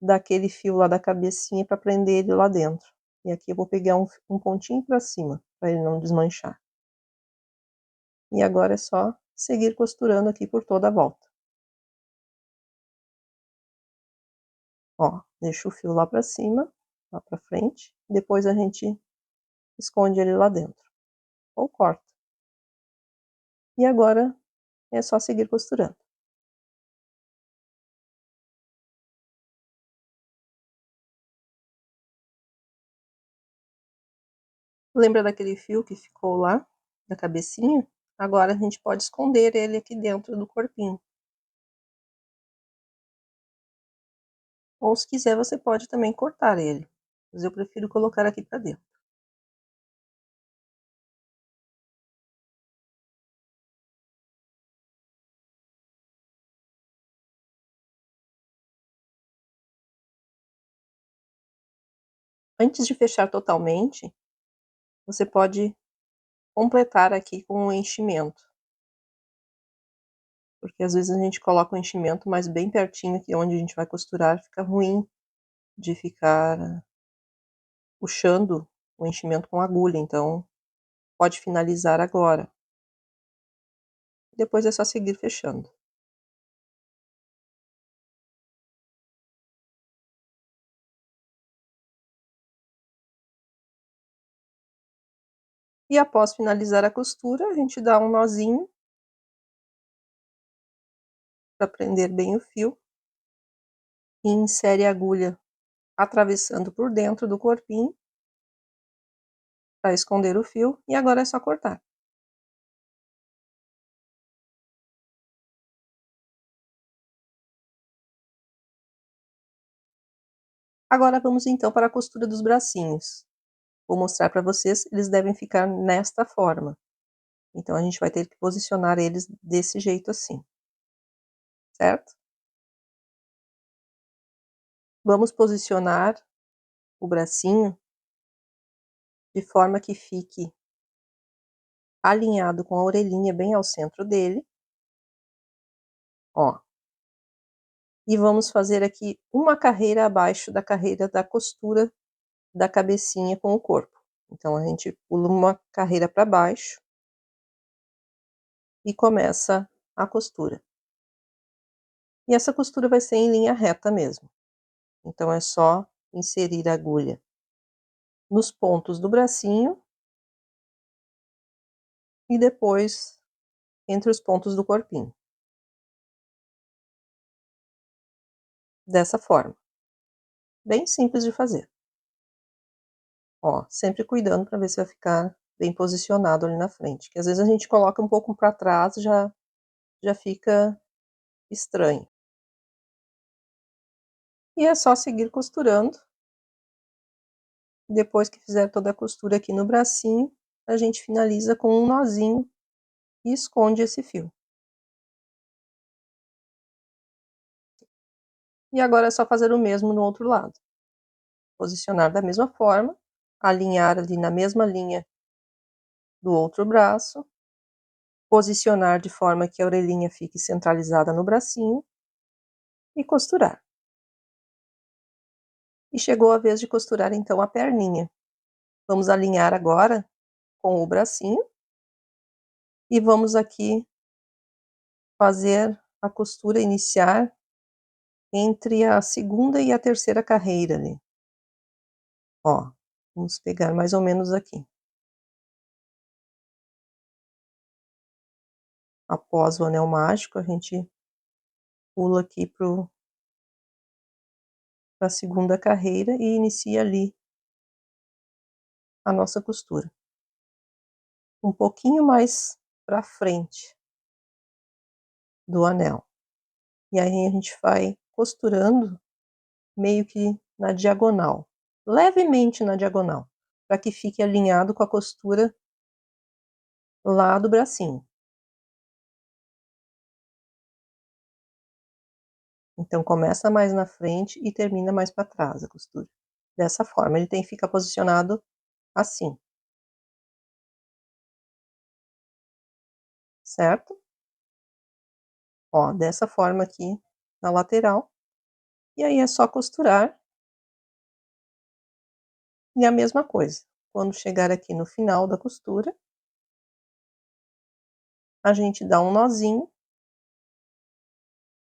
A: daquele fio lá da cabecinha para prender ele lá dentro. E aqui eu vou pegar um pontinho para cima, para ele não desmanchar. E agora é só seguir costurando aqui por toda a volta. Ó, deixa o fio lá para cima, lá para frente, depois a gente esconde ele lá dentro. Ou corta. E agora é só seguir costurando. Lembra daquele fio que ficou lá, da cabecinha? Agora a gente pode esconder ele aqui dentro do corpinho. Ou se quiser, você pode também cortar ele, mas eu prefiro colocar aqui para dentro. Antes de fechar totalmente, você pode completar aqui com o enchimento. Porque às vezes a gente coloca o enchimento, mas bem pertinho aqui onde a gente vai costurar, fica ruim de ficar puxando o enchimento com agulha, então Pode finalizar agora. Depois é só seguir fechando. E após finalizar a costura, a gente dá um nozinho para prender bem o fio e insere a agulha atravessando por dentro do corpinho para esconder o fio, e agora é só cortar. Agora vamos então para a costura dos bracinhos. Vou mostrar para vocês, eles devem ficar nesta forma. Então a gente vai ter que posicionar eles desse jeito assim, certo? Vamos posicionar o bracinho de forma que fique alinhado com a orelhinha bem ao centro dele, ó. E vamos fazer aqui uma carreira abaixo da carreira da costura da cabecinha com o corpo. Então a gente pula uma carreira para baixo e começa a costura. E essa costura vai ser em linha reta mesmo. Então é só inserir a agulha nos pontos do bracinho e depois entre os pontos do corpinho. Dessa forma. Bem simples de fazer. Ó, sempre cuidando para ver se vai ficar bem posicionado ali na frente, que às vezes a gente coloca um pouco para trás, já fica estranho. E é só seguir costurando. Depois que fizer toda a costura aqui no bracinho, a gente finaliza com um nozinho e esconde esse fio. E agora é só fazer o mesmo no outro lado. Posicionar da mesma forma, alinhar ali na mesma linha do outro braço, posicionar de forma que a orelhinha fique centralizada no bracinho e costurar. E chegou a vez de costurar então a perninha. Vamos alinhar agora com o bracinho e vamos aqui fazer a costura iniciar entre a segunda e a terceira carreira ali. Ó, vamos pegar mais ou menos aqui. Após o anel mágico, a gente pula aqui para a segunda carreira e inicia ali a nossa costura. Um pouquinho mais para frente do anel. E aí a gente vai costurando meio que na diagonal, levemente na diagonal, para que fique alinhado com a costura lá do bracinho. Então começa mais na frente e termina mais para trás a costura. Dessa forma, ele tem que ficar posicionado assim. Certo? Ó, dessa forma aqui na lateral. E aí é só costurar. E a mesma coisa, quando chegar aqui no final da costura, a gente dá um nozinho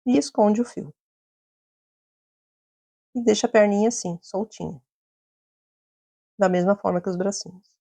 A: e esconde o fio. E deixa a perninha assim, soltinha. Da mesma forma que os bracinhos.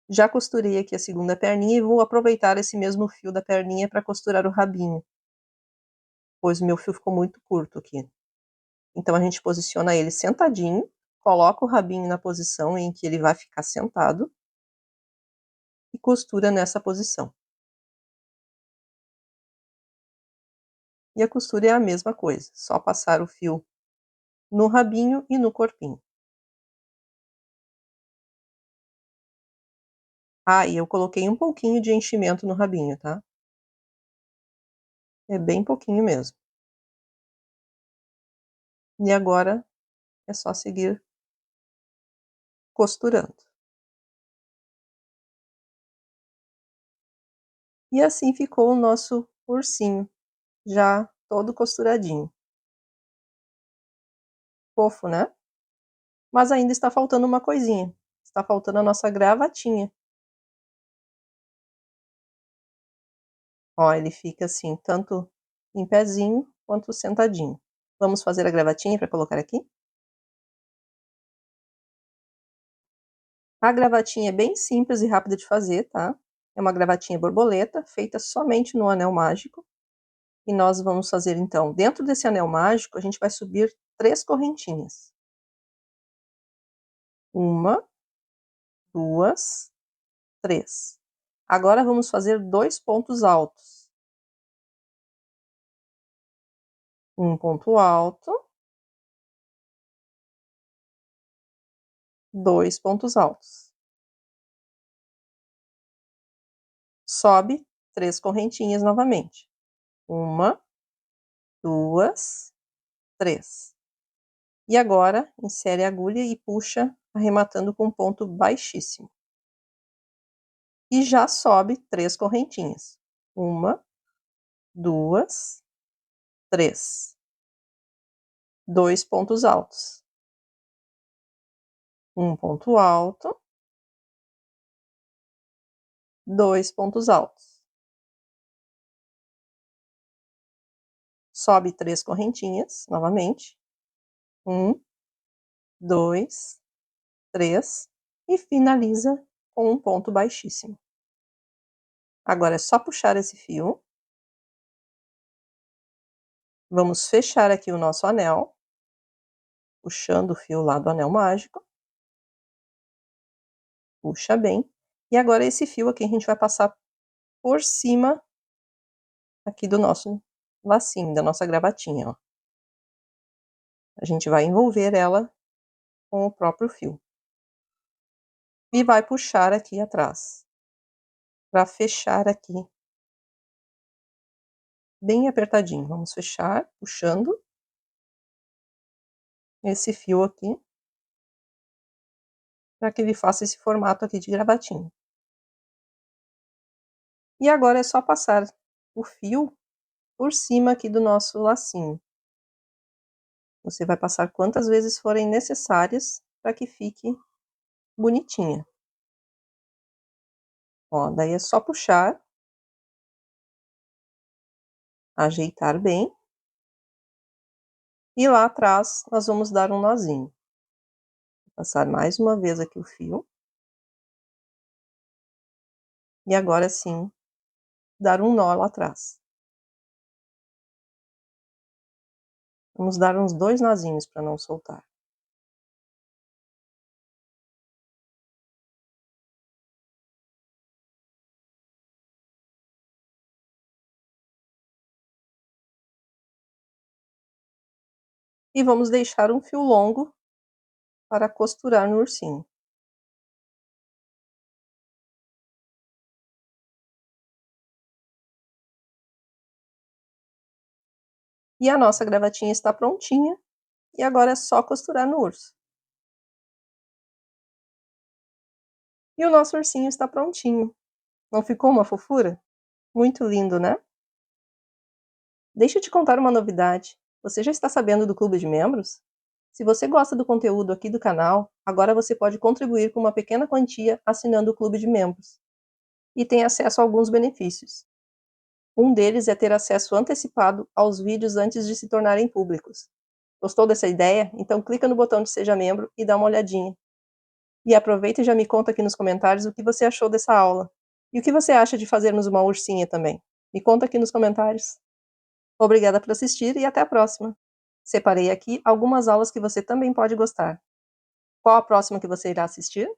A: Já costurei aqui a segunda perninha e vou aproveitar esse mesmo fio da perninha para costurar o rabinho. Pois o meu fio ficou muito curto aqui. Então a gente posiciona ele sentadinho, coloca o rabinho na posição em que ele vai ficar sentado e costura nessa posição. E a costura é a mesma coisa, só passar o fio no rabinho e no corpinho. Ah, e eu coloquei um pouquinho de enchimento no rabinho, tá? É bem pouquinho mesmo. E agora é só seguir costurando. E assim ficou o nosso ursinho, já todo costuradinho. Fofo, né? Mas ainda está faltando uma coisinha. Está faltando a nossa gravatinha. Ó, ele fica assim, tanto em pezinho quanto sentadinho. Vamos fazer a gravatinha para colocar aqui? A gravatinha é bem simples e rápida de fazer, tá? É uma gravatinha borboleta, feita somente no anel mágico. E nós vamos fazer então, dentro desse anel mágico, a gente vai subir 3 correntinhas. 1, 2, 3. Agora vamos fazer 2 pontos altos. Um ponto alto, 2 pontos altos. Sobe 3 correntinhas novamente. 1, 2, 3. E agora, insere a agulha e puxa, arrematando com um ponto baixíssimo. E já sobe 3 correntinhas. 1, 2, 3. 2 pontos altos. Um ponto alto, 2 pontos altos. Sobe 3 correntinhas, novamente. 1, 2, 3. E finaliza com um ponto baixíssimo. Agora é só puxar esse fio. Vamos fechar aqui o nosso anel, puxando o fio lá do anel mágico. Puxa bem. E agora esse fio aqui a gente vai passar por cima aqui do nosso lacinho, da nossa gravatinha, ó. A gente vai envolver ela com o próprio fio. E vai puxar aqui atrás, para fechar aqui bem apertadinho. Vamos fechar, puxando esse fio aqui, para que ele faça esse formato aqui de gravatinha. E agora é só passar o fio por cima aqui do nosso lacinho. Você vai passar quantas vezes forem necessárias para que fique bonitinha. Ó, daí é só puxar, ajeitar bem. E lá atrás nós vamos dar um nozinho. Vou passar mais uma vez aqui o fio. E agora sim, dar um nó lá atrás. Vamos dar uns 2 nozinhos para não soltar. E vamos deixar um fio longo para costurar no ursinho. E a nossa gravatinha está prontinha. E agora é só costurar no urso. E o nosso ursinho está prontinho. Não ficou uma fofura? Muito lindo, né? Deixa eu te contar uma novidade. Você já está sabendo do clube de membros? Se você gosta do conteúdo aqui do canal, agora você pode contribuir com uma pequena quantia assinando o clube de membros. E tem acesso a alguns benefícios. Um deles é ter acesso antecipado aos vídeos antes de se tornarem públicos. Gostou dessa ideia? Então clica no botão de Seja Membro e dá uma olhadinha. E aproveita e já me conta aqui nos comentários o que você achou dessa aula. E o que você acha de fazermos uma ursinha também? Me conta aqui nos comentários. Obrigada por assistir e até a próxima. Separei aqui algumas aulas que você também pode gostar. Qual a próxima que você irá assistir?